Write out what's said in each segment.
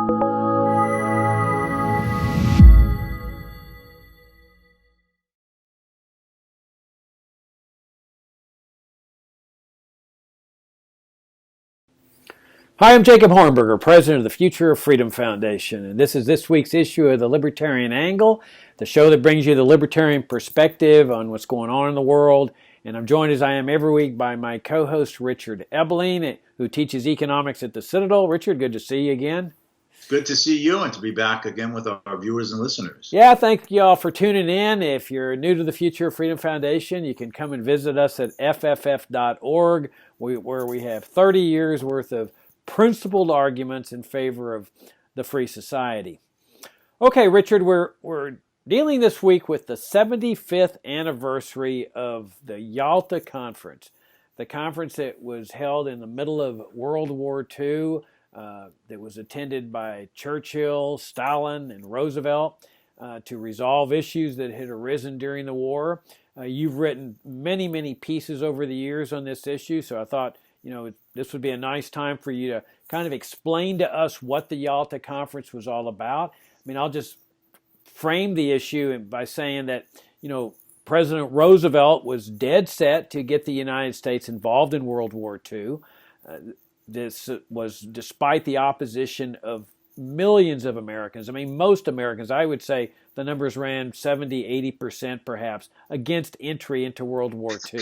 Hi, I'm Jacob Hornberger, president of the Future of Freedom Foundation, and this is this week's issue of the Libertarian Angle, the show that brings you the libertarian perspective on what's going on in the world. And I'm joined as I am every week by my co-host Richard Ebeling, who teaches economics at the Citadel. Richard, good to see you again. Good to see you and to be back again with our viewers and listeners. Yeah, thank you all for tuning in. If you're new to the Future of Freedom Foundation, you can come and visit us at fff.org, where we have 30 years worth of principled arguments in favor of the free society. Okay, Richard, we're dealing this week with the 75th anniversary of the Yalta Conference, the conference that was held in the middle of World War II, that was attended by Churchill, Stalin, and Roosevelt to resolve issues that had arisen during the war. You've written many pieces over the years on this issue, so I thought this would be a nice time for you to kind of explain to us what the Yalta Conference was all about. I mean, I'll just frame the issue by saying that, President Roosevelt was dead set to get the United States involved in World War II. This was despite the opposition of millions of Americans. I mean, most Americans, I would say the numbers ran 70-80% perhaps, against entry into World War II.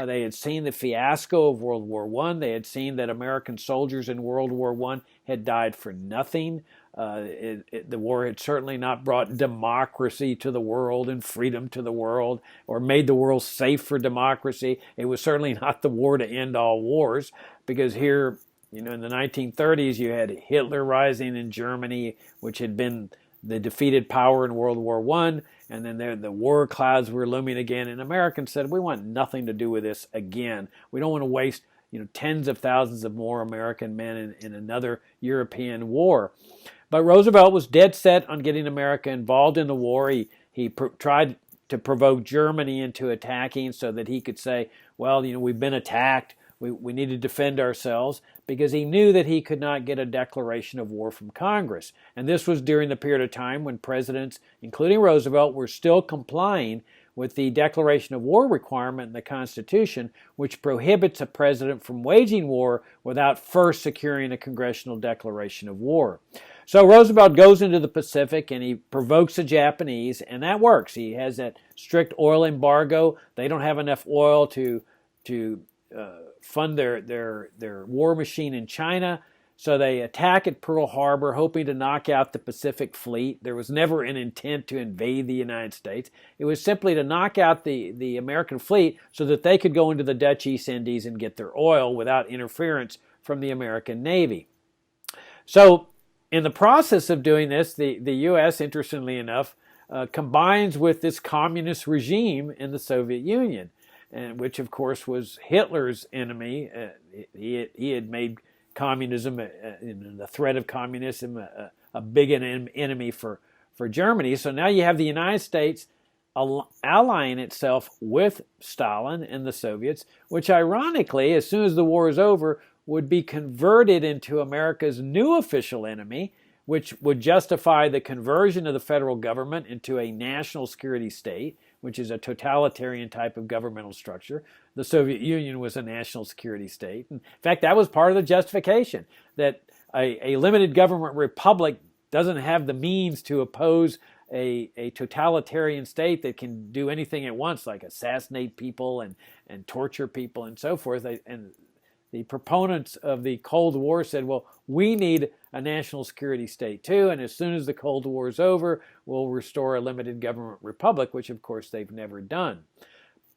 They had seen the fiasco of World War I. They had seen that American soldiers in World War I had died for nothing. The war had certainly not brought democracy to the world and freedom to the world or made the world safe for democracy. It was certainly not the war to end all wars, because here, in the 1930s, you had Hitler rising in Germany, which had been the defeated power in World War I, and then the war clouds were looming again, and Americans said, we want nothing to do with this again. We don't want to waste tens of thousands of more American men in another European war. But Roosevelt was dead set on getting America involved in the war. He tried to provoke Germany into attacking so that he could say, well, we've been attacked. We need to defend ourselves, because he knew that he could not get a declaration of war from Congress. And this was during the period of time when presidents, including Roosevelt, were still complying with the declaration of war requirement in the Constitution, which prohibits a president from waging war without first securing a congressional declaration of war. So Roosevelt goes into the Pacific and he provokes the Japanese, and that works. He has that strict oil embargo. They don't have enough oil to fund their war machine in China, so they attack at Pearl Harbor, hoping to knock out the Pacific Fleet. There was never an intent to invade the United States. It was simply to knock out the American fleet so that they could go into the Dutch East Indies and get their oil without interference from the American Navy. So in the process of doing this, the U.S., interestingly enough, combines with this communist regime in the Soviet Union, and which, of course, was Hitler's enemy. He had made communism, the threat of communism, a big enemy for Germany. So now you have the United States allying itself with Stalin and the Soviets, which ironically, as soon as the war is over, would be converted into America's new official enemy, which would justify the conversion of the federal government into a national security state, which is a totalitarian type of governmental structure. The Soviet Union was a national security state. In fact, that was part of the justification, that a limited government republic doesn't have the means to oppose a totalitarian state that can do anything at once, like assassinate people and torture people and so forth. And the proponents of the Cold War said, well, we need a national security state too, and as soon as the Cold War is over, we'll restore a limited government republic, which of course they've never done.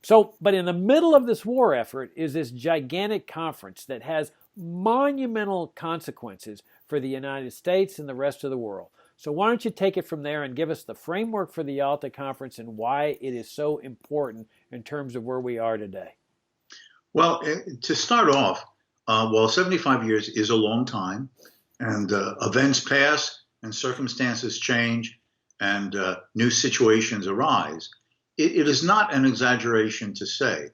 So, but in the middle of this war effort is this gigantic conference that has monumental consequences for the United States and the rest of the world. So why don't you take it from there and give us the framework for the Yalta Conference and why it is so important in terms of where we are today? Well, to start off, 75 years is a long time, and events pass and circumstances change and new situations arise. It is not an exaggeration to say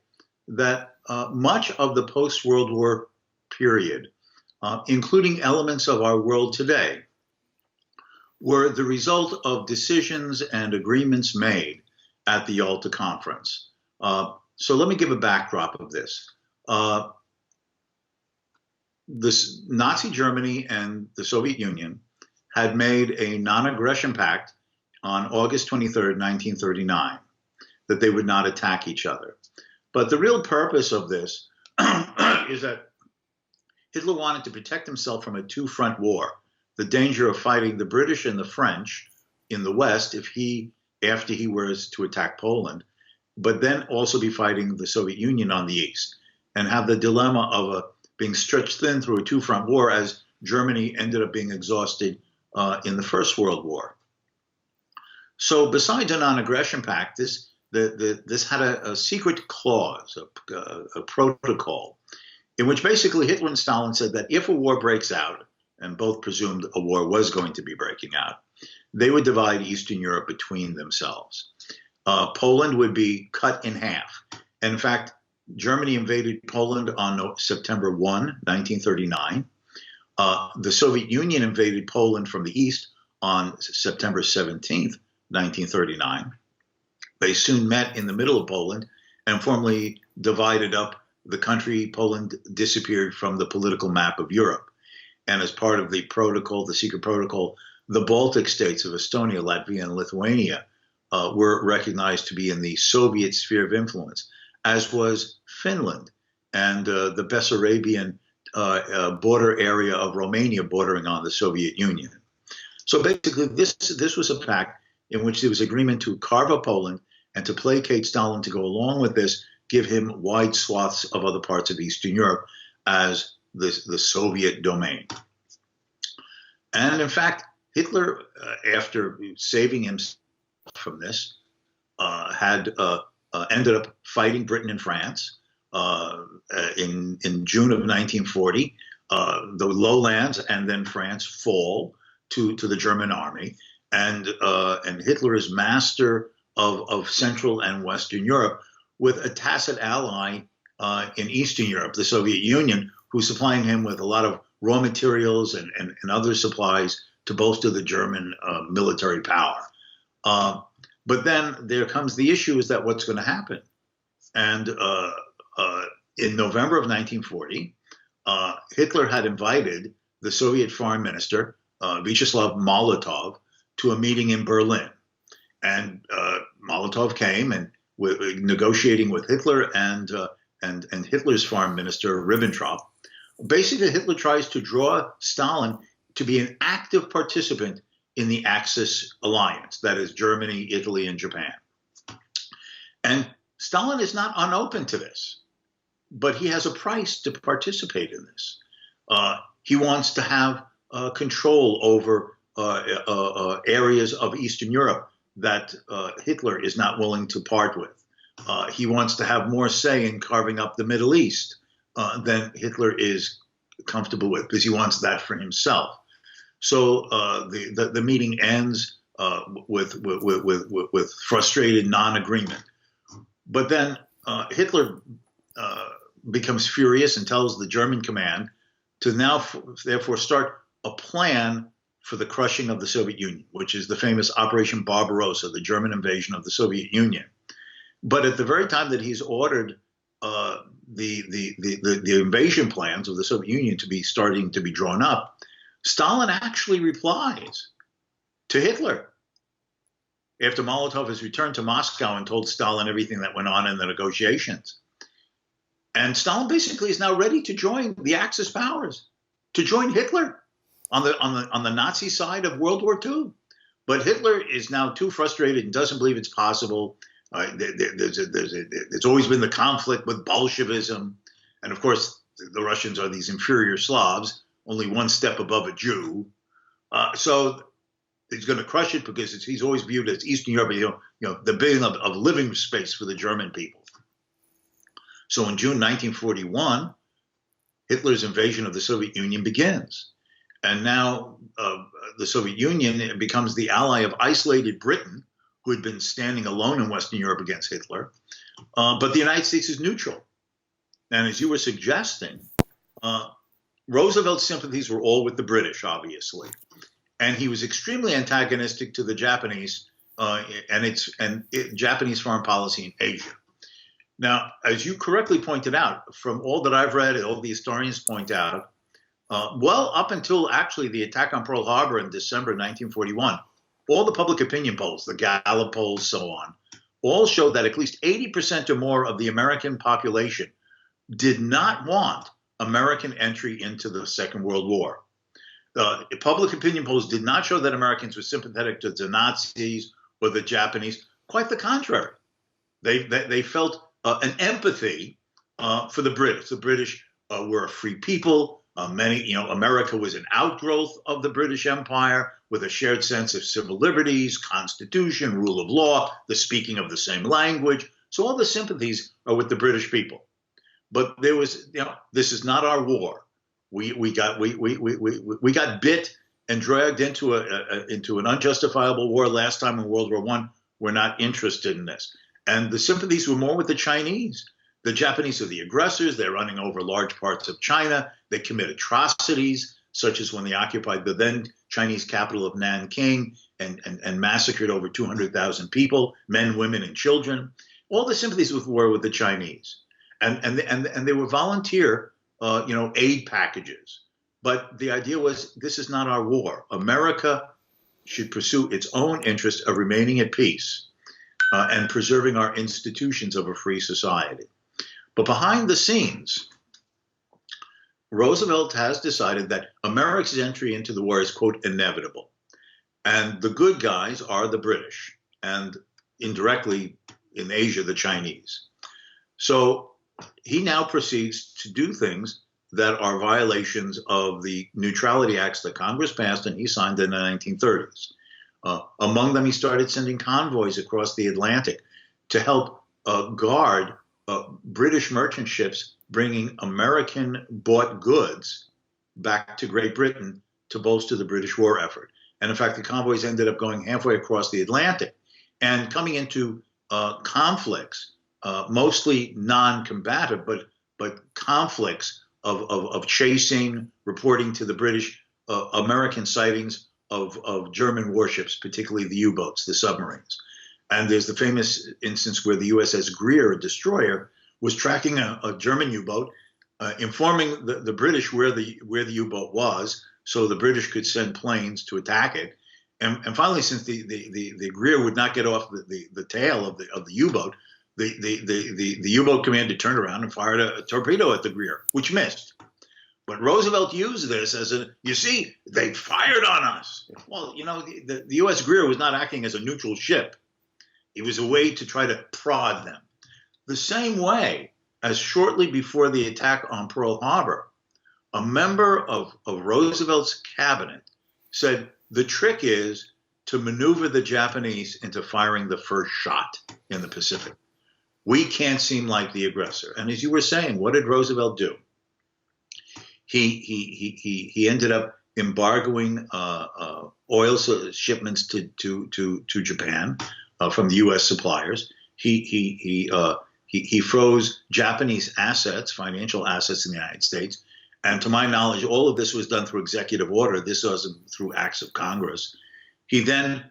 that much of the post-World War period, including elements of our world today, were the result of decisions and agreements made at the Yalta Conference. So let me give a backdrop of this. This Nazi Germany and the Soviet Union had made a non-aggression pact on August 23rd, 1939, that they would not attack each other. But the real purpose of this is that Hitler wanted to protect himself from a two-front war, the danger of fighting the British and the French in the West after he was to attack Poland, but then also be fighting the Soviet Union on the East, and have the dilemma of being stretched thin through a two-front war, as Germany ended up being exhausted in the First World War. So besides a non-aggression pact, this had a secret clause, a protocol, in which basically Hitler and Stalin said that if a war breaks out, and both presumed a war was going to be breaking out, they would divide Eastern Europe between themselves. Poland would be cut in half. And in fact, Germany invaded Poland on September 1, 1939. The Soviet Union invaded Poland from the east on September 17th, 1939. They soon met in the middle of Poland and formally divided up the country. Poland disappeared from the political map of Europe. And as part of the protocol, the secret protocol, the Baltic states of Estonia, Latvia, and Lithuania were recognized to be in the Soviet sphere of influence, as was Finland and the Bessarabian border area of Romania bordering on the Soviet Union. So basically, this was a pact in which there was agreement to carve up Poland and to placate Stalin to go along with this, give him wide swaths of other parts of Eastern Europe as the Soviet domain. And in fact, Hitler, after saving himself from this, had ended up fighting Britain and France in June of 1940. The lowlands and then France fall to the German army, and Hitler is master of Central and Western Europe, with a tacit ally in Eastern Europe, the Soviet Union, who's supplying him with a lot of raw materials and other supplies to bolster the German military power. But then there comes the issue, is that what's going to happen? And in November of 1940, Hitler had invited the Soviet foreign minister, Vyacheslav Molotov, to a meeting in Berlin. And Molotov came and negotiating with Hitler and Hitler's foreign minister, Ribbentrop. Basically, Hitler tries to draw Stalin to be an active participant in the Axis alliance, that is Germany, Italy, and Japan. And Stalin is not unopen to this, but he has a price to participate in this. He wants to have control over areas of Eastern Europe that Hitler is not willing to part with. He wants to have more say in carving up the Middle East than Hitler is comfortable with, because he wants that for himself. So the meeting ends with frustrated non-agreement. But then Hitler becomes furious and tells the German command to now therefore start a plan for the crushing of the Soviet Union, which is the famous Operation Barbarossa, the German invasion of the Soviet Union. But at the very time that he's ordered the invasion plans of the Soviet Union to be starting to be drawn up, Stalin actually replies to Hitler after Molotov has returned to Moscow and told Stalin everything that went on in the negotiations. And Stalin basically is now ready to join the Axis powers, to join Hitler on the Nazi side of World War II. But Hitler is now too frustrated and doesn't believe it's possible. There's always been the conflict with Bolshevism. And of course, the Russians are these inferior Slavs, only one step above a Jew. So he's going to crush it because he's always viewed as Eastern Europe, the being of living space for the German people. So in June 1941, Hitler's invasion of the Soviet Union begins. And now the Soviet Union becomes the ally of isolated Britain, who had been standing alone in Western Europe against Hitler. But the United States is neutral. And as you were suggesting, Roosevelt's sympathies were all with the British, obviously. and he was extremely antagonistic to the Japanese Japanese foreign policy in Asia. Now, as you correctly pointed out, from all that I've read, all the historians point out, well, up until actually the attack on Pearl Harbor in December 1941, all the public opinion polls, the Gallup polls, so on, all showed that at least 80% or more of the American population did not want American entry into the Second World War. Public opinion polls did not show that Americans were sympathetic to the Nazis or the Japanese. Quite the contrary. They felt an empathy for the British. The British were a free people. America was an outgrowth of the British Empire with a shared sense of civil liberties, constitution, rule of law, the speaking of the same language. So all the sympathies are with the British people. But there was, this is not our war. We got bit and dragged into an unjustifiable war last time in World War I. We're not interested in this. And the sympathies were more with the Chinese. The Japanese are the aggressors. They're running over large parts of China. They commit atrocities, such as when they occupied the then Chinese capital of Nanking and massacred over 200,000 people, men, women, and children. All the sympathies were with the Chinese. And they were volunteer, aid packages. But the idea was, this is not our war. America should pursue its own interest of remaining at peace and preserving our institutions of a free society. But behind the scenes, Roosevelt has decided that America's entry into the war is, quote, inevitable. And the good guys are the British, and indirectly in Asia, the Chinese. So he now proceeds to do things that are violations of the neutrality acts that Congress passed and he signed in the 1930s. Among them, he started sending convoys across the Atlantic to help guard British merchant ships bringing American-bought goods back to Great Britain to bolster the British war effort. And in fact, the convoys ended up going halfway across the Atlantic and coming into conflicts, mostly non-combative, but conflicts of chasing, reporting to the British American sightings of German warships, particularly the U-boats, the submarines. And there's the famous instance where the USS Greer, a destroyer, was tracking a German U-boat, informing the British where the U-boat was, so the British could send planes to attack it. And finally, since the Greer would not get off the tail of the U-boat, the U-boat commander turned around and fired a torpedo at the Greer, which missed. But Roosevelt used this as you see, they fired on us. Well, the U.S. Greer was not acting as a neutral ship. It was a way to try to prod them. The same way as shortly before the attack on Pearl Harbor, a member of Roosevelt's cabinet said the trick is to maneuver the Japanese into firing the first shot in the Pacific. We can't seem like the aggressor. And as you were saying, what did Roosevelt do? He ended up embargoing oil shipments to Japan from the U.S. suppliers. He froze Japanese assets, financial assets in the United States. And to my knowledge, all of this was done through executive order. This wasn't through acts of Congress. He then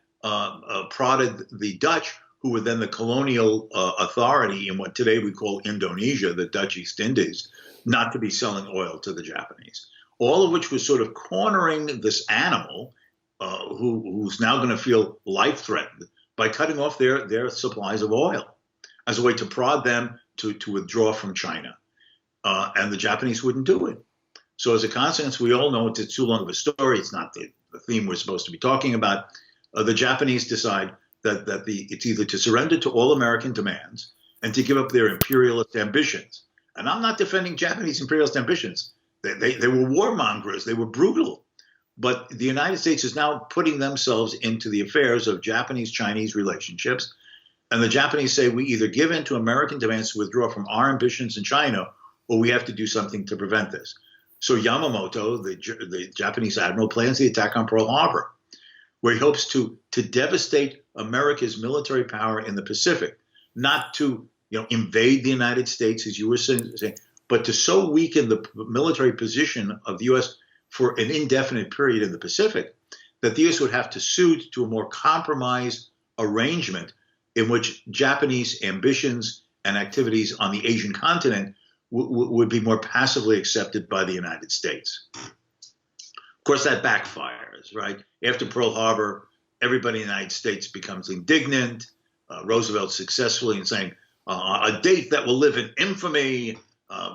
prodded the Dutch, who were then the colonial authority in what today we call Indonesia, the Dutch East Indies, not to be selling oil to the Japanese. All of which was sort of cornering this animal who's now going to feel life threatened by cutting off their supplies of oil as a way to prod them to withdraw from China. And the Japanese wouldn't do it. So as a consequence, we all know it's too long of a story. It's not the theme we're supposed to be talking about. The Japanese decide that it's either to surrender to all American demands and to give up their imperialist ambitions. And I'm not defending Japanese imperialist ambitions. They were warmongers. They were brutal. But the United States is now putting themselves into the affairs of Japanese-Chinese relationships. And the Japanese say we either give in to American demands to withdraw from our ambitions in China, or we have to do something to prevent this. So Yamamoto, the Japanese admiral, plans the attack on Pearl Harbor, where he hopes to devastate America's military power in the Pacific, not to invade the United States, as you were saying, but to so weaken the military position of the U.S. for an indefinite period in the Pacific that the U.S. would have to suit to a more compromised arrangement in which Japanese ambitions and activities on the Asian continent would be more passively accepted by the United States. Of course, that backfires, right? After Pearl Harbor, everybody in the United States becomes indignant. Roosevelt successfully in saying, a date that will live in infamy.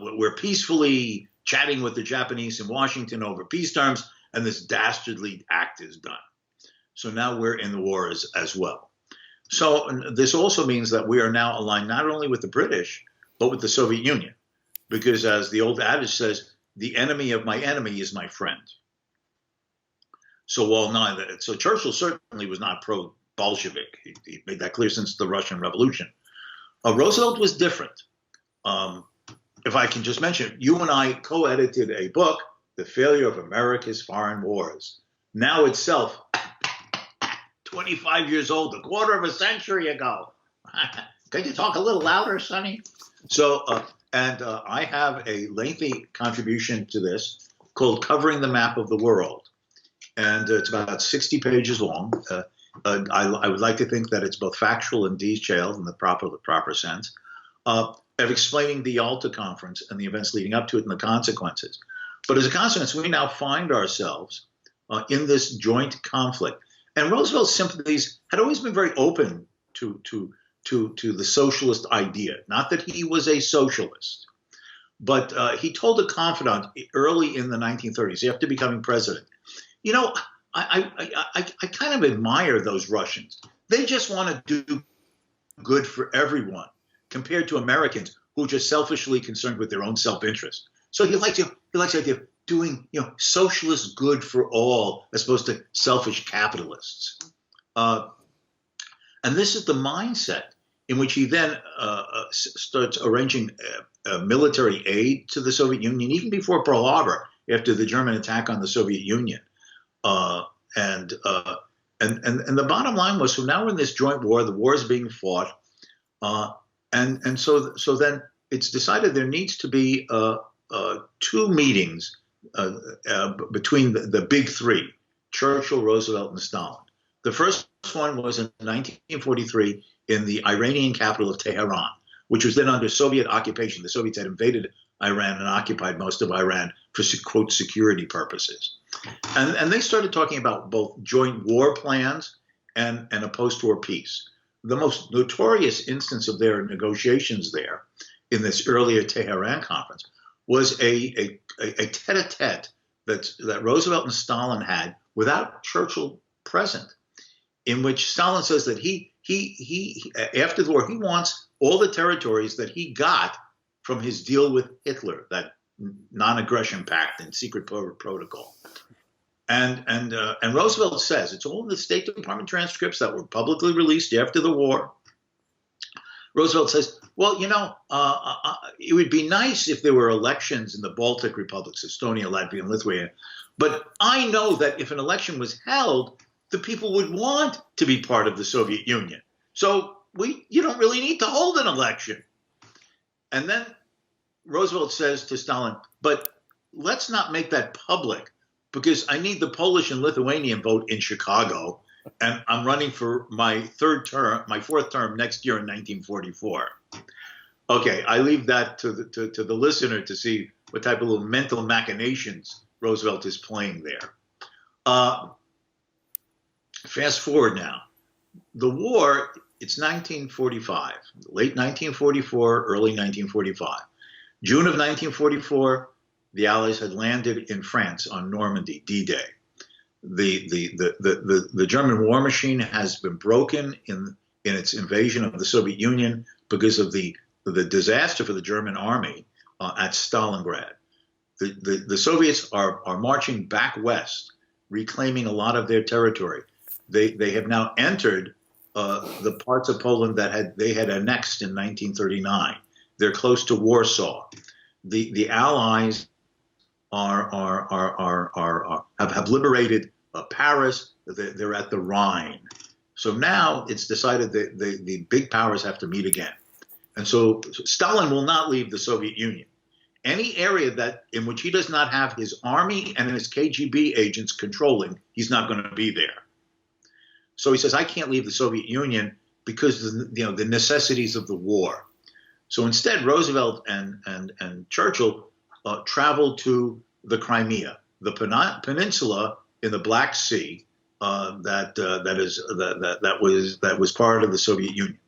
We're peacefully chatting with the Japanese in Washington over peace terms, and this dastardly act is done. So now we're in the war as well. So this also means that we are now aligned not only with the British, but with the Soviet Union. Because as the old adage says, the enemy of my enemy is my friend. So Churchill certainly was not pro-Bolshevik. He made that clear since the Russian Revolution. Roosevelt was different. If I can just mention, you and I co-edited a book, The Failure of America's Foreign Wars. Now itself, 25 years old, a quarter of a century ago. Could you talk a little louder, Sonny? So, I have a lengthy contribution to this called Covering the Map of the World. And it's about 60 pages long. I would like to think that it's both factual and detailed in the proper sense, of explaining the Yalta Conference and the events leading up to it and the consequences. But as a consequence, we now find ourselves in this joint conflict. And Roosevelt's sympathies had always been very open to the socialist idea. Not that he was a socialist, but he told a confidant early in the 1930s, after becoming president, you know, I kind of admire those Russians. They just want to do good for everyone, compared to Americans who are just selfishly concerned with their own self-interest. So he likes the idea of doing, socialist good for all as opposed to selfish capitalists. And this is the mindset in which he then starts arranging military aid to the Soviet Union, even before Pearl Harbor, after the German attack on the Soviet Union. And the bottom line was, so now we're in this joint war, the war is being fought, and so then it's decided there needs to be two meetings between the big three, Churchill, Roosevelt, and Stalin. The first one was in 1943 in the Iranian capital of Tehran, which was then under Soviet occupation. The Soviets had invaded Iran and occupied most of Iran for, quote, security purposes. And they started talking about both joint war plans and a post-war peace. The most notorious instance of their negotiations there in this earlier Tehran conference was a tete-a-tete that Roosevelt and Stalin had without Churchill present, in which Stalin says that he after the war, he wants all the territories that he got from his deal with Hitler, that non-aggression pact and secret protocol. And Roosevelt says, it's all in the State Department transcripts that were publicly released after the war. Roosevelt says, well, it would be nice if there were elections in the Baltic republics, Estonia, Latvia, and Lithuania. But I know that if an election was held, the people would want to be part of the Soviet Union. So you don't really need to hold an election. And then Roosevelt says to Stalin, but let's not make that public, because I need the Polish and Lithuanian vote in Chicago, and I'm running for my fourth term next year in 1944. Okay, I leave that to the listener to see what type of little mental machinations Roosevelt is playing there. Fast forward now. The war, it's 1945, late 1944, early 1945. June of 1944, the Allies had landed in France on Normandy, D-Day. The German war machine has been broken in its invasion of the Soviet Union because of the disaster for the German army at Stalingrad. The Soviets are marching back west, reclaiming a lot of their territory. They have now entered the parts of Poland that they had annexed in 1939. They're close to Warsaw. The Allies have liberated Paris. They're at the Rhine. So now it's decided that the big powers have to meet again. And so Stalin will not leave the Soviet Union. any area that in which he does not have his army and his KGB agents controlling, he's not going to be there. So he says, I can't leave the Soviet Union because the necessities of the war. So instead, Roosevelt and Churchill traveled to the Crimea, the peninsula in the Black Sea that was part of the Soviet Union,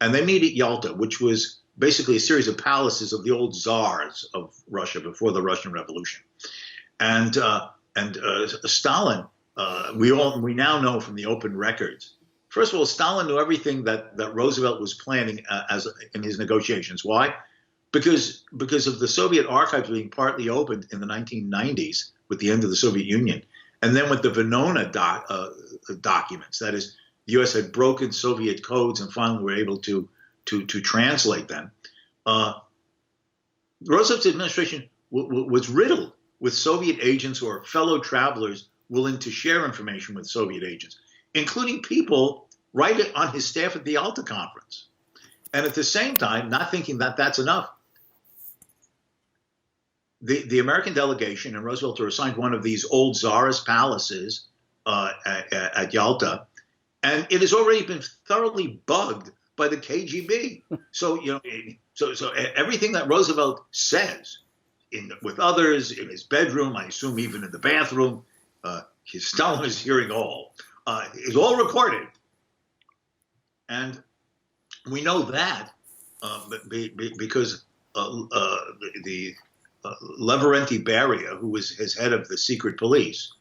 and they meet at Yalta, which was basically a series of palaces of the old czars of Russia before the Russian Revolution, and Stalin. We now know from the open records. First of all, Stalin knew everything that Roosevelt was planning in his negotiations. Why? Because of the Soviet archives being partly opened in the 1990s with the end of the Soviet Union, and then with the Venona documents. That is, the U.S. had broken Soviet codes and finally were able to translate them. Roosevelt's administration was riddled with Soviet agents or fellow travelers willing to share information with Soviet agents, including people right on his staff at the Yalta Conference. And at the same time, not thinking that that's enough, the American delegation and Roosevelt are assigned one of these old czarist palaces at Yalta, and it has already been thoroughly bugged by the KGB. So so everything that Roosevelt says with others in his bedroom, I assume even in the bathroom, Stalin is hearing all. Is all recorded, and we know that because the Lavrenti Beria, who was his head of the secret police,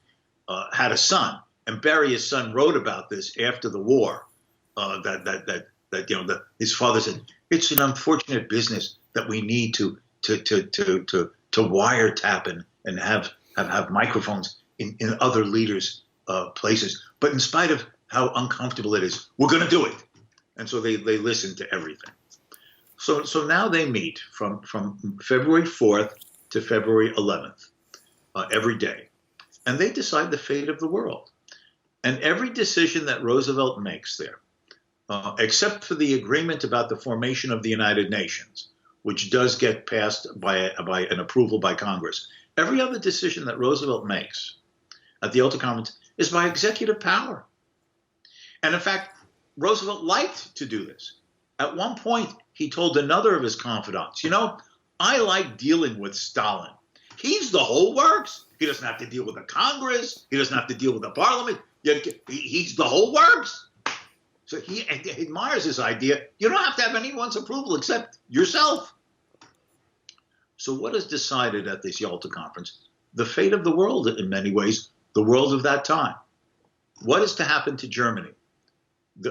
had a son, and Beria's son wrote about this after the war. His father said it's an unfortunate business that we need to wiretap and have microphones in other leaders' places. But in spite of how uncomfortable it is, we're going to do it. And so they listen to everything. So now they meet from February 4th to February 11th every day. And they decide the fate of the world. And every decision that Roosevelt makes there, except for the agreement about the formation of the United Nations, which does get passed by an approval by Congress, every other decision that Roosevelt makes at the Yalta Conference is by executive power. And in fact, Roosevelt liked to do this. At one point, he told another of his confidants, I like dealing with Stalin. He's the whole works. He doesn't have to deal with the Congress. He doesn't have to deal with the parliament. He's the whole works. So he admires this idea. You don't have to have anyone's approval except yourself. So what is decided at this Yalta Conference? The fate of the world in many ways, the world of that time. What is to happen to Germany?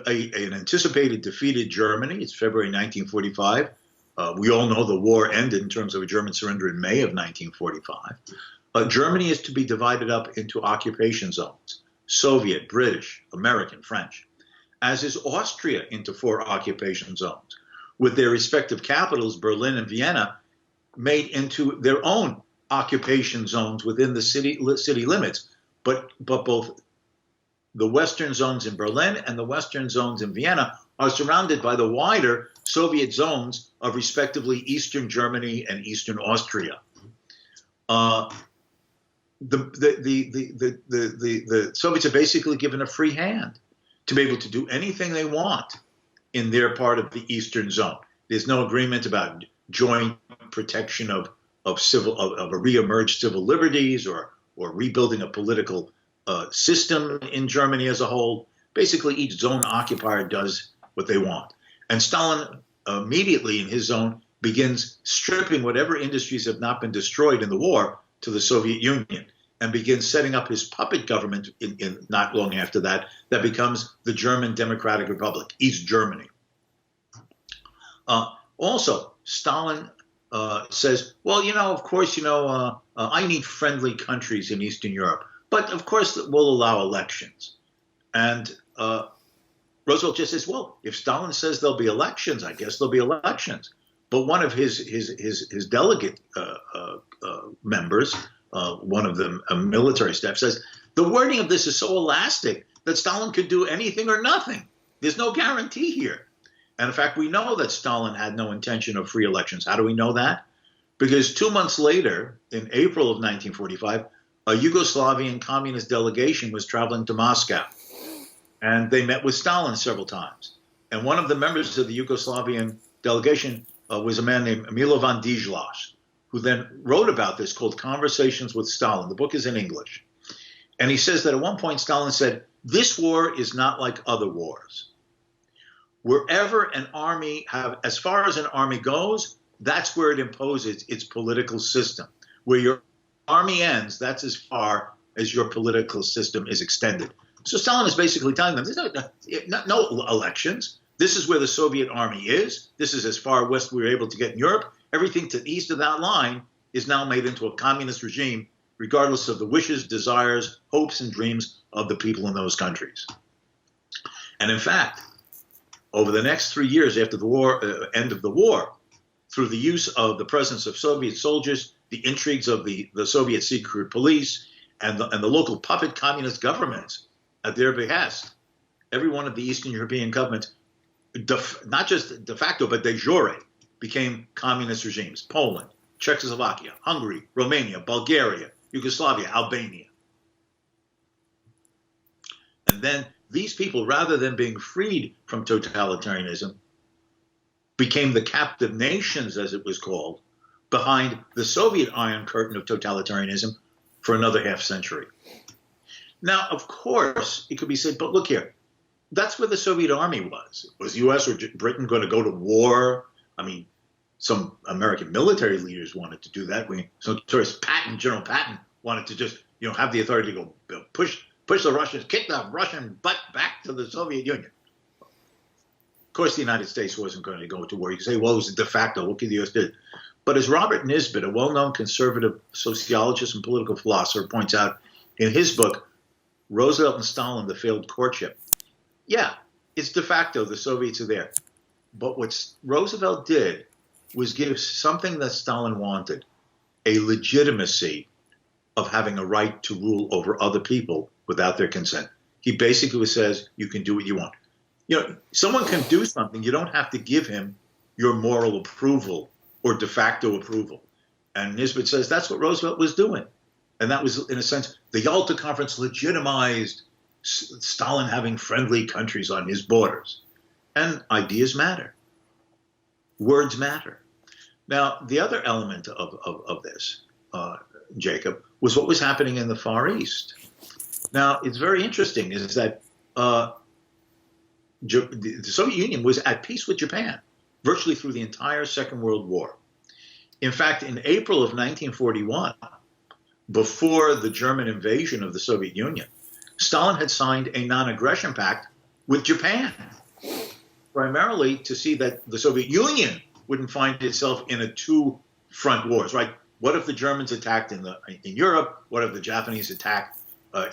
An anticipated defeated Germany. It's February 1945. We all know the war ended in terms of a German surrender in May of 1945. Germany is to be divided up into occupation zones: Soviet, British, American, French, as is Austria into 4 occupation zones, with their respective capitals, Berlin and Vienna, made into their own occupation zones within the city limits. But both the western zones in Berlin and the western zones in Vienna are surrounded by the wider Soviet zones of respectively Eastern Germany and Eastern Austria. The Soviets are basically given a free hand to be able to do anything they want in their part of the Eastern zone. There's no agreement about joint protection of re-emerged civil liberties or rebuilding a political system in Germany as a whole. Basically, each zone occupier does what they want. And Stalin immediately in his zone begins stripping whatever industries have not been destroyed in the war to the Soviet Union, and begins setting up his puppet government in not long after that becomes the German Democratic Republic, East Germany. Also, Stalin says, well, of course, I need friendly countries in Eastern Europe, but of course we'll allow elections. And Roosevelt just says, well, if Stalin says there'll be elections, I guess there'll be elections. But one of his delegate members, one of the military staff, says the wording of this is so elastic that Stalin could do anything or nothing. There's no guarantee here. And in fact, we know that Stalin had no intention of free elections. How do we know that? Because 2 months later, in April of 1945, a Yugoslavian communist delegation was traveling to Moscow. And they met with Stalin several times. And one of the members of the Yugoslavian delegation was a man named Milovan Dijlas, who then wrote about this called Conversations with Stalin. The book is in English. And he says that at one point Stalin said, "This war is not like other wars. Wherever an army as far as an army goes, that's where it imposes its political system. Where your army ends, that's as far as your political system is extended." So Stalin is basically telling them, there's no elections. This is where the Soviet army is. This is as far west we were able to get in Europe. Everything to the east of that line is now made into a communist regime, regardless of the wishes, desires, hopes, and dreams of the people in those countries. And in fact, over the next 3 years after the war, end of the war, through the use of the presence of Soviet soldiers, the intrigues of the Soviet secret police, and the local puppet communist governments at their behest, every one of the Eastern European governments, not just de facto, but de jure, became communist regimes. Poland, Czechoslovakia, Hungary, Romania, Bulgaria, Yugoslavia, Albania. And then these people, rather than being freed from totalitarianism, became the captive nations, as it was called, behind the Soviet Iron Curtain of totalitarianism for another half century. Now, of course, it could be said, but look here, that's where the Soviet army was. Was U.S. or Britain going to go to war? I mean, some American military leaders wanted to do that. General Patton wanted to just, have the authority to go push the Russians, kick the Russian butt back to the Soviet Union. Of course, the United States wasn't going to go to war. You say, well, it was de facto. What could the U.S. do? But as Robert Nisbet, a well-known conservative sociologist and political philosopher, points out in his book, Roosevelt and Stalin, The Failed Courtship, yeah, it's de facto. The Soviets are there. But what Roosevelt did was give something that Stalin wanted, a legitimacy of having a right to rule over other people without their consent. He basically says, you can do what you want. Someone can do something. You don't have to give him your moral approval or de facto approval. And Nisbet says that's what Roosevelt was doing. And that was, in a sense, the Yalta Conference legitimized Stalin having friendly countries on his borders. And ideas matter. Words matter. Now, the other element of this, Jacob, was what was happening in the Far East. Now, it's very interesting is that the Soviet Union was at peace with Japan virtually through the entire Second World War. In fact, in April of 1941, before the German invasion of the Soviet Union, Stalin had signed a non-aggression pact with Japan, primarily to see that the Soviet Union wouldn't find itself in a two-front wars, right? What if the Germans attacked in Europe? What if the Japanese attacked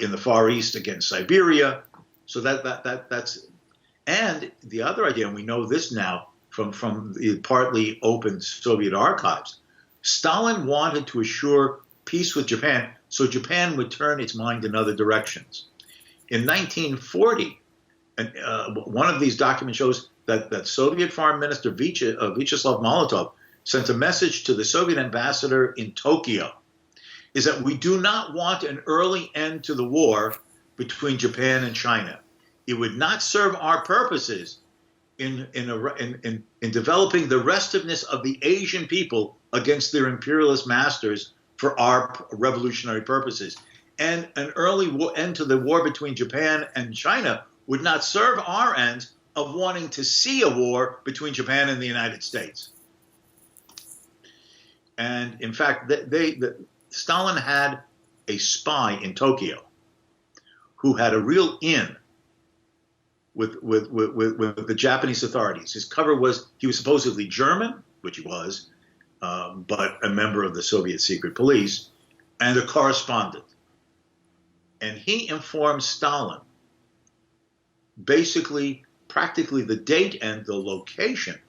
in the Far East against Siberia? So that's, and the other idea, and we know this now from the partly open Soviet archives, Stalin wanted to assure peace with Japan so Japan would turn its mind in other directions. In 1940, one of these documents shows that Soviet Foreign Minister Vyacheslav Molotov sent a message to the Soviet ambassador in Tokyo, is that we do not want an early end to the war between Japan and China. It would not serve our purposes in developing the restiveness of the Asian people against their imperialist masters for our revolutionary purposes. And an early end to the war between Japan and China would not serve our ends of wanting to see a war between Japan and the United States. And in fact, Stalin had a spy in Tokyo who had a real in with the Japanese authorities. His cover was, he was supposedly German, which he was, but a member of the Soviet secret police, and a correspondent. And he informed Stalin basically, practically the date and the location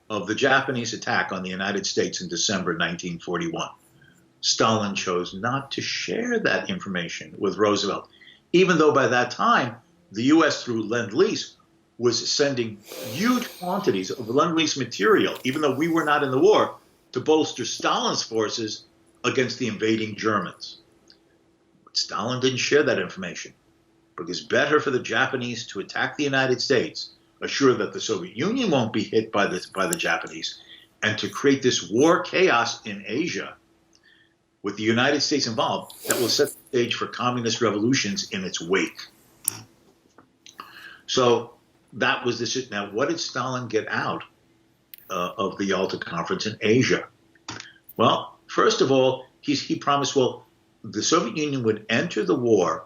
of the Japanese attack on the United States in December 1941. Stalin chose not to share that information with Roosevelt, even though by that time, the U.S. through Lend-Lease was sending huge quantities of Lend-Lease material, even though we were not in the war, to bolster Stalin's forces against the invading Germans. But Stalin didn't share that information, because better for the Japanese to attack the United States, assure that the Soviet Union won't be hit by the Japanese, and to create this war chaos in Asia with the United States involved that will set the stage for communist revolutions in its wake. So that was this. Now, what did Stalin get out of the Yalta Conference in Asia? Well, first of all, he promised, well, the Soviet Union would enter the war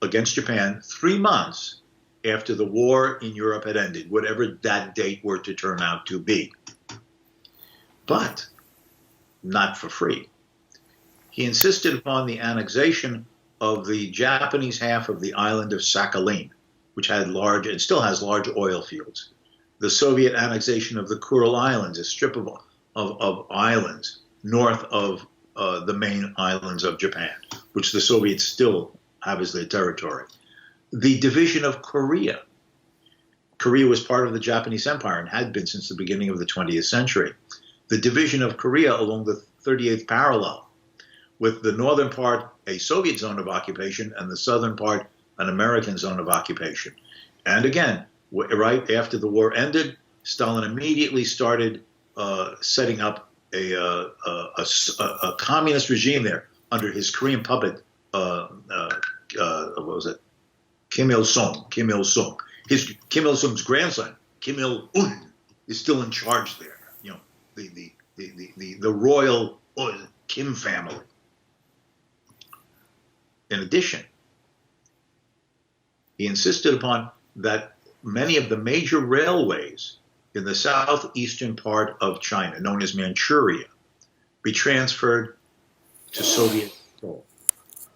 against Japan 3 months after the war in Europe had ended, whatever that date were to turn out to be. But not for free. He insisted upon the annexation of the Japanese half of the island of Sakhalin, which had large and still has large oil fields. The Soviet annexation of the Kuril Islands, a strip of islands north of the main islands of Japan, which the Soviets still have as their territory. The division of Korea. Korea was part of the Japanese Empire and had been since the beginning of the 20th century. The division of Korea along the 38th parallel, with the northern part a Soviet zone of occupation and the southern part an American zone of occupation. And again, right after the war ended, Stalin immediately started setting up a communist regime there under his Korean puppet, what was it? Kim Il-sung. Kim Il-sung. Kim Il-sung's grandson, Kim Il-un, is still in charge there. You know, the royal Kim family. In addition, he insisted upon that many of the major railways in the southeastern part of China, known as Manchuria, be transferred to Soviet control,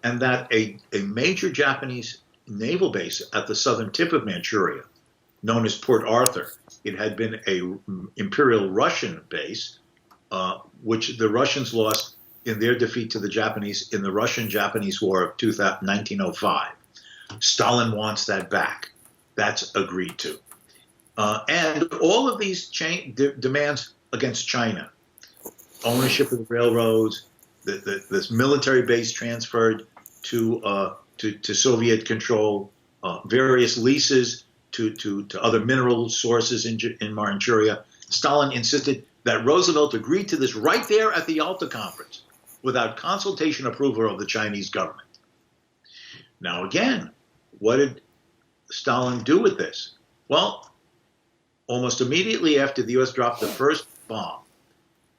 and that a major Japanese naval base at the southern tip of Manchuria, known as Port Arthur, it had been an Imperial Russian base, which the Russians lost in their defeat to the Japanese in the Russian-Japanese War of 1905. Stalin wants that back. That's agreed to. And all of these demands against China, ownership of the railroads, this military base transferred to Soviet control, various leases to other mineral sources in Manchuria. Stalin insisted that Roosevelt agreed to this right there at the Yalta Conference without consultation approval of the Chinese government. Now again, what did Stalin do with this? Well, almost immediately after the U.S. dropped the first bomb,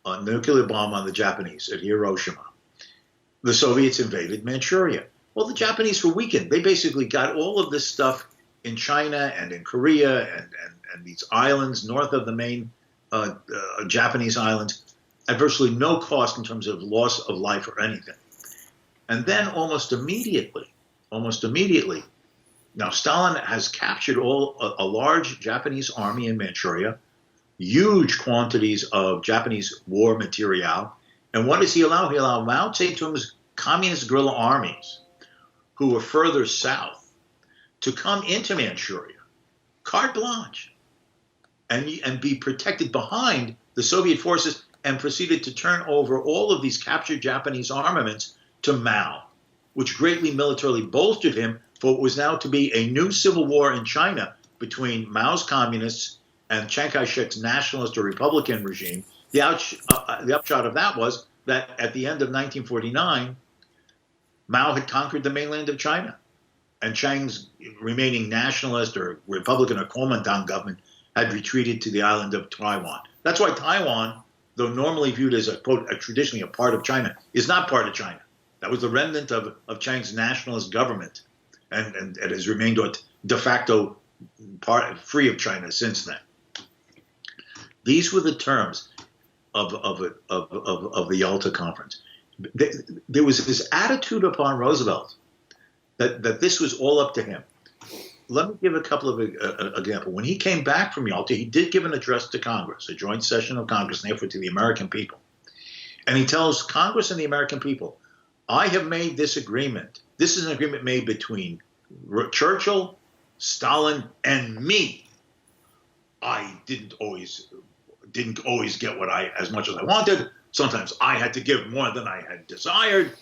a nuclear bomb on the Japanese at Hiroshima, the Soviets invaded Manchuria. Well, the Japanese were weakened. They basically got all of this stuff in China and in Korea and these islands north of the main Japanese islands at virtually no cost in terms of loss of life or anything. And then almost immediately, now Stalin has captured a large Japanese army in Manchuria, huge quantities of Japanese war material. And what does he allow? He allowed Mao Zedong's communist guerrilla armies, who were further south, to come into Manchuria, carte blanche, and be protected behind the Soviet forces, and proceeded to turn over all of these captured Japanese armaments to Mao, which greatly militarily bolstered him for what was now to be a new civil war in China between Mao's communists and Chiang Kai-shek's nationalist or Republican regime. The upshot of that was that at the end of 1949, Mao had conquered the mainland of China, and Chiang's remaining nationalist or Republican or Kuomintang government had retreated to the island of Taiwan. That's why Taiwan, though normally viewed as traditionally a part of China, is not part of China. That was the remnant of Chiang's nationalist government, and it has remained de facto free of China since then. These were the terms of the Yalta Conference. There was this attitude upon Roosevelt that this was all up to him. Let me give a couple of examples. When he came back from Yalta, he did give an address to Congress, a joint session of Congress, and therefore to the American people. And he tells Congress and the American people, I have made this agreement. This is an agreement made between Churchill, Stalin, and me. I didn't always didn't always get as much as I wanted. Sometimes I had to give more than I had desired.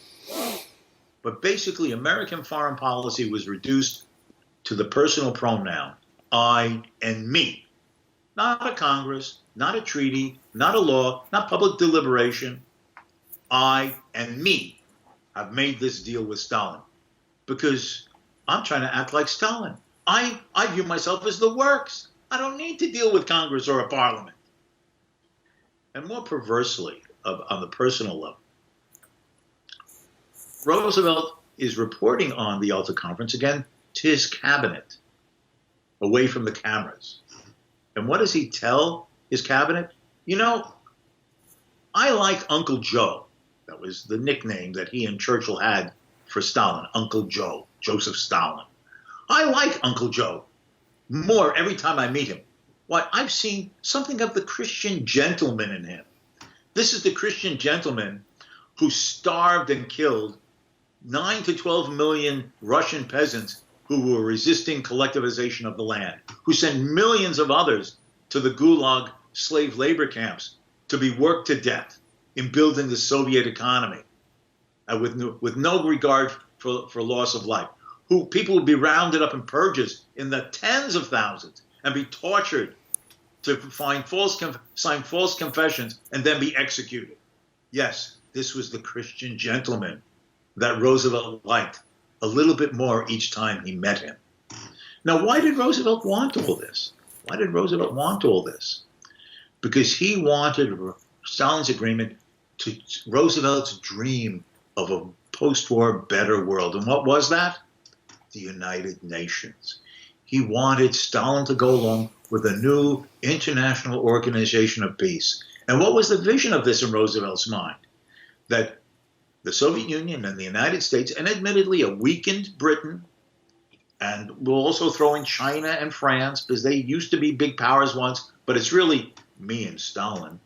But basically, American foreign policy was reduced to the personal pronoun, I and me. Not a Congress, not a treaty, not a law, not public deliberation. I and me have made this deal with Stalin because I'm trying to act like Stalin. I view myself as the works. I don't need to deal with Congress or a parliament. And more perversely, on the personal level, Roosevelt is reporting on the Yalta Conference again to his cabinet, away from the cameras. And what does he tell his cabinet? You know, I like Uncle Joe. That was the nickname that he and Churchill had for Stalin, Uncle Joe, Joseph Stalin. I like Uncle Joe more every time I meet him. Why, I've seen something of the Christian gentleman in him. This is the Christian gentleman who starved and killed 9 to 12 million Russian peasants who were resisting collectivization of the land, who sent millions of others to the Gulag slave labor camps to be worked to death in building the Soviet economy, with no regard for loss of life. Who people would be rounded up in purges in the tens of thousands and be tortured to sign false confessions and then be executed. Yes, this was the Christian gentleman that Roosevelt liked a little bit more each time he met him. Now, why did Roosevelt want all this? Why did Roosevelt want all this? Because he wanted Stalin's agreement to Roosevelt's dream of a post-war better world. And what was that? The United Nations. He wanted Stalin to go along with a new international organization of peace. And what was the vision of this in Roosevelt's mind? That the Soviet Union and the United States, and admittedly a weakened Britain, and we'll also throw in China and France, because they used to be big powers once, but it's really me and Stalin.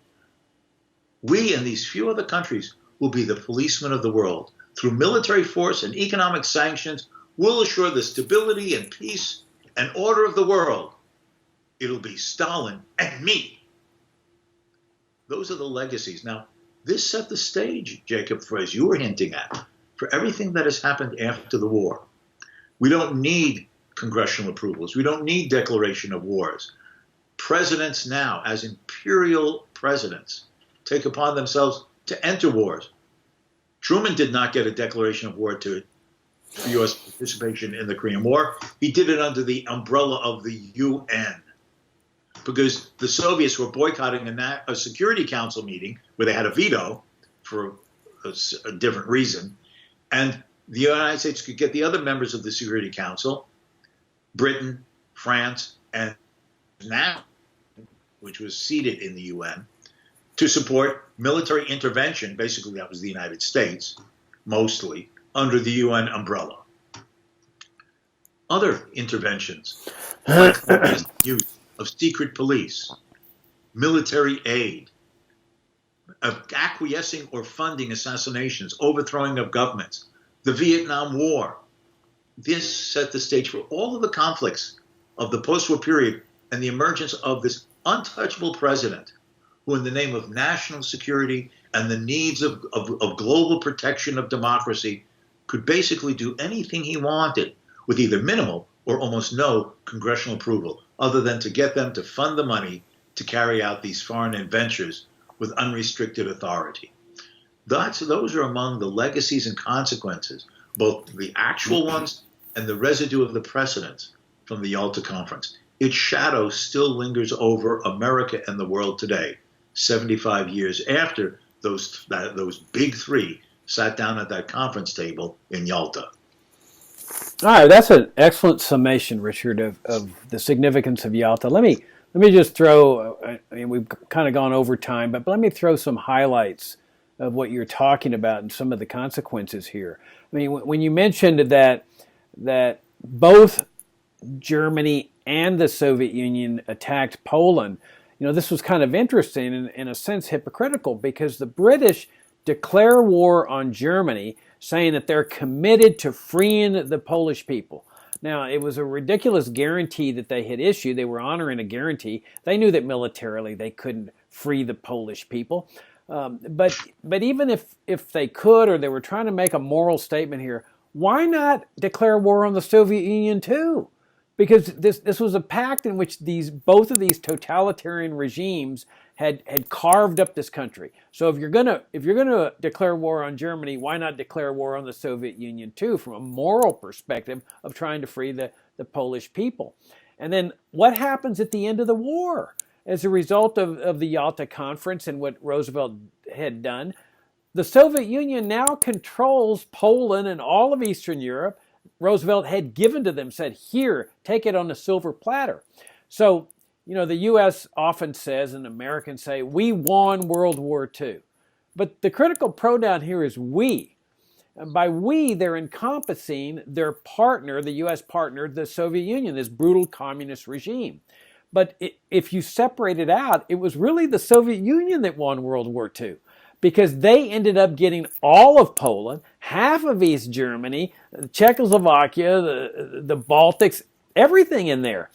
We and these few other countries will be the policemen of the world. Through military force and economic sanctions, we'll assure the stability and peace and order of the world. It'll be Stalin and me. Those are the legacies. Now, this set the stage, Jacob, for, as you were hinting at, for everything that has happened after the war. We don't need congressional approvals. We don't need declaration of wars. Presidents now, as imperial presidents, take upon themselves to enter wars. Truman did not get a declaration of war to U.S. participation in the Korean War. He did it under the umbrella of the UN, because the Soviets were boycotting a Security Council meeting where they had a veto for a different reason. And the United States could get the other members of the Security Council, Britain, France, and now, which was seated in the UN, to support military intervention. Basically, that was the United States, mostly, under the UN umbrella. Other interventions, like the use of secret police, military aid, of acquiescing or funding assassinations, overthrowing of governments, the Vietnam War. This set the stage for all of the conflicts of the post-war period and the emergence of this untouchable president who, in the name of national security and the needs of global protection of democracy, could basically do anything he wanted with either minimal or almost no congressional approval, other than to get them to fund the money to carry out these foreign adventures with unrestricted authority. Those are among the legacies and consequences, both the actual ones and the residue of the precedents from the Yalta Conference. Its shadow still lingers over America and the world today, 75 years after those big three sat down at that conference table in Yalta. All right, that's an excellent summation, Richard, of the significance of Yalta. Let me just throw, I mean, we've kind of gone over time, but let me throw some highlights of what you're talking about and some of the consequences here. I mean, when you mentioned that both Germany and the Soviet Union attacked Poland, you know, this was kind of interesting and in a sense hypocritical, because the British declare war on Germany, saying that they're committed to freeing the Polish people. Now, it was a ridiculous guarantee that they had issued. They were honoring a guarantee. They knew that militarily they couldn't free the Polish people. But even if they could, or they were trying to make a moral statement here, why not declare war on the Soviet Union too? Because this was a pact in which both of these totalitarian regimes had carved up this country. So if you're gonna declare war on Germany, why not declare war on the Soviet Union too, from a moral perspective of trying to free the Polish people? And then what happens at the end of the war as a result of the Yalta Conference and what Roosevelt had done? The Soviet Union now controls Poland and all of Eastern Europe. Roosevelt had given to them, said, here, take it on a silver platter. So, the U.S. often says, and Americans say, we won World War II. But the critical pronoun here is we. And by we, they're encompassing their partner, the U.S. partner, the Soviet Union, this brutal communist regime. But if you separate it out, it was really the Soviet Union that won World War II, because they ended up getting all of Poland, half of East Germany, Czechoslovakia, the Baltics, everything in there.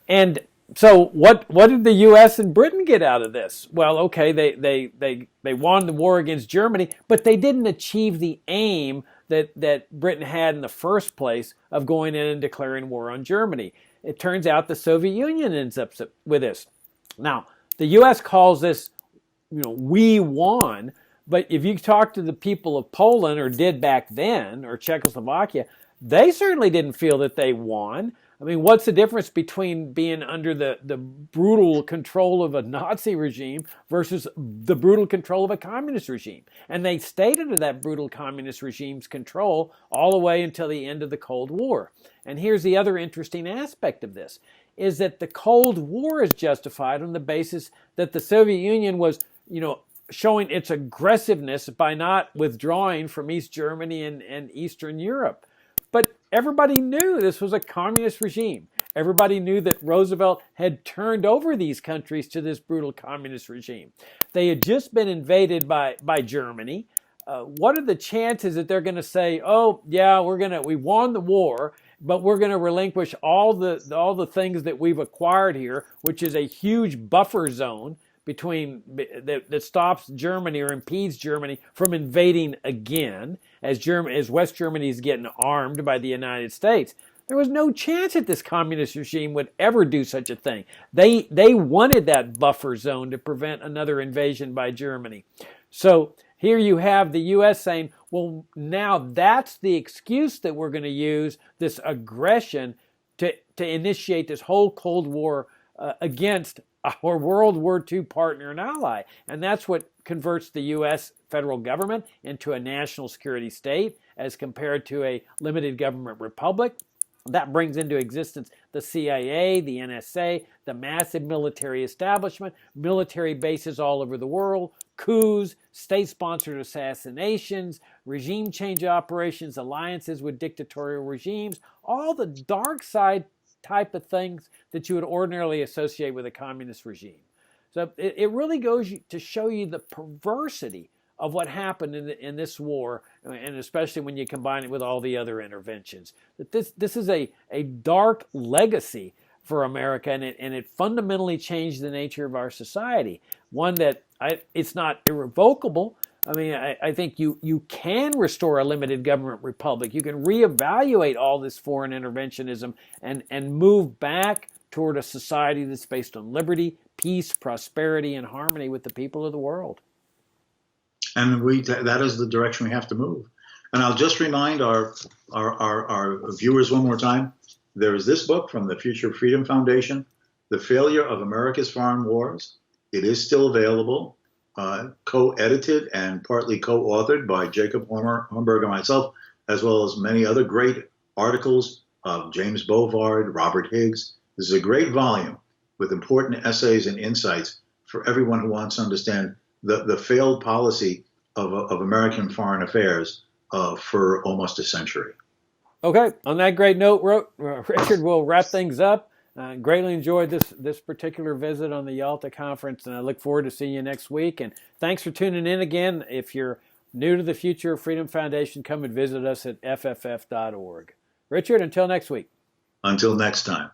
And so what did the U.S. and Britain get out of this? Well, okay, they won the war against Germany, but they didn't achieve the aim that Britain had in the first place of going in and declaring war on Germany. It turns out the Soviet Union ends up with this. Now, the U.S. calls this, we won, but if you talk to the people of Poland, or did back then, or Czechoslovakia, they certainly didn't feel that they won. I mean, what's the difference between being under the brutal control of a Nazi regime versus the brutal control of a communist regime? And they stayed under that brutal communist regime's control all the way until the end of the Cold War. And here's the other interesting aspect of this, is that the Cold War is justified on the basis that the Soviet Union was, showing its aggressiveness by not withdrawing from East Germany and Eastern Europe. But everybody knew this was a communist regime. Everybody knew that Roosevelt had turned over these countries to this brutal communist regime. They had just been invaded by Germany. What are the chances that they're going to say, oh, yeah, we won the war, but we're going to relinquish all the things that we've acquired here, which is a huge buffer zone that stops Germany or impedes Germany from invading again, as West Germany is getting armed by the United States. There was no chance that this communist regime would ever do such a thing. They wanted that buffer zone to prevent another invasion by Germany. So here you have the U.S. saying, well, now that's the excuse that we're going to use, this aggression, to initiate this whole Cold War against our World War II partner and ally. And that's what converts the U.S. federal government into a national security state as compared to a limited government republic. That brings into existence the CIA, the NSA, the massive military establishment, military bases all over the world, coups, state-sponsored assassinations, regime change operations, alliances with dictatorial regimes, all the dark side type of things that you would ordinarily associate with a communist regime. So it really goes to show you the perversity of what happened in this war, and especially when you combine it with all the other interventions. That this is a dark legacy for America, and it fundamentally changed the nature of our society. One that it's not irrevocable. I mean, I think you can restore a limited government republic. You can reevaluate all this foreign interventionism and move back toward a society that's based on liberty, peace, prosperity, and harmony with the people of the world. And that is the direction we have to move. And I'll just remind our viewers one more time, there is this book from the Future Freedom Foundation, The Failure of America's Foreign Wars. It is still available. Co-edited and partly co-authored by Jacob Hornberger and myself, as well as many other great articles of James Bovard, Robert Higgs. This is a great volume with important essays and insights for everyone who wants to understand the failed policy of American foreign affairs for almost a century. Okay, on that great note, Richard, we'll wrap things up. Greatly enjoyed this particular visit on the Yalta Conference, and I look forward to seeing you next week. And thanks for tuning in again. If you're new to the Future of Freedom Foundation, come and visit us at fff.org. Richard, until next week. Until next time.